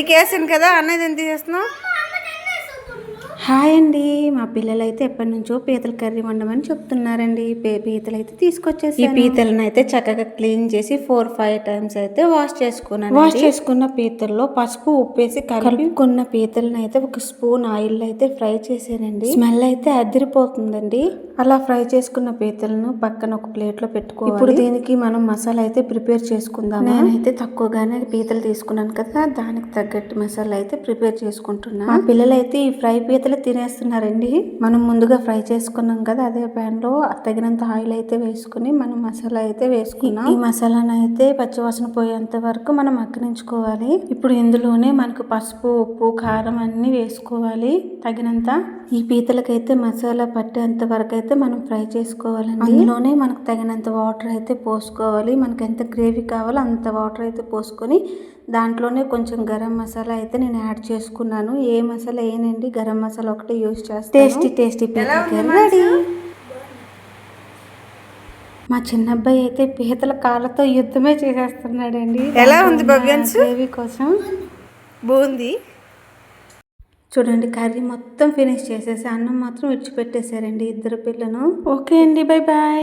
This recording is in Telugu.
వేసాను కదా అన్నది ఎంత చేస్తున్నావు? హాయ్ అండి, మా పిల్లలు అయితే ఎప్పటి నుంచో పీతల కర్రీ వండమని చెప్తున్నారండి. పీతలు అయితే తీసుకొచ్చేసి ఈ పీతలను అయితే చక్కగా క్లీన్ చేసి 4-5 టైమ్స్ అయితే వాష్ చేసుకున్నాను. వాష్ చేసుకున్న పీతల్లో పసుపు ఉప్పేసి కలుపుకున్న పీతలను అయితే ఒక స్పూన్ ఆయిల్ అయితే ఫ్రై చేసానండి. స్మెల్ అయితే అదిరిపోతుందండి. అలా ఫ్రై చేసుకున్న పీతలను పక్కన ఒక ప్లేట్ లో పెట్టుకోవాలి. ఇప్పుడు దీనికి మనం మసాలా అయితే ప్రిపేర్ చేసుకుందాం. నేనైతే తక్కువగానే పీతలు తీసుకున్నాను కదా, దానికి తగ్గట్టు మసాలా అయితే ప్రిపేర్ చేసుకుంటున్నా. మా పిల్లలు అయితే ఈ ఫ్రై పీతలు తినేస్తున్నారండి. మనం ముందుగా ఫ్రై చేసుకున్నాం కదా, అదే ప్యాన్ లో తగినంత ఆయిల్ అయితే వేసుకుని మనం మసాలా అయితే వేసుకున్నాం. ఈ మసాలాను అయితే పచ్చివాసన పోయేంత వరకు మనం మగ్గనించుకోవాలి. ఇప్పుడు ఇందులోనే మనకు పసుపు, ఉప్పు, కారం అన్ని వేసుకోవాలి తగినంత. ఈ పీతలకైతే మసాలా పట్టేంత వరకు అయితే మనం ఫ్రై చేసుకోవాలండి. అందులోనే మనకు తగినంత వాటర్ అయితే పోసుకోవాలి. మనకి ఎంత గ్రేవీ కావాలో అంత వాటర్ అయితే పోసుకొని దాంట్లోనే కొంచెం గరం మసాలా అయితే నేను యాడ్ చేసుకున్నాను. ఏ మసాలా ఏనండి, గరం మసాలా ఒకటి యూజ్ చేస్తాను. టేస్టీ పీతల కర్రీ రెడీ. మా చిన్నబ్బాయి అయితే పీతల కాళ్ళతో యుద్ధమే చేసేస్తున్నాడండి. ఎలా ఉంది భవ్యాన్స్? గ్రేవీ కోసం బాగుంది. చూడండి, కర్రీ మొత్తం ఫినిష్ చేసేసి అన్నం మాత్రం విడిచిపెట్టేశారండి ఇద్దరు పిల్లను. ఓకే అండి, బై బాయ్.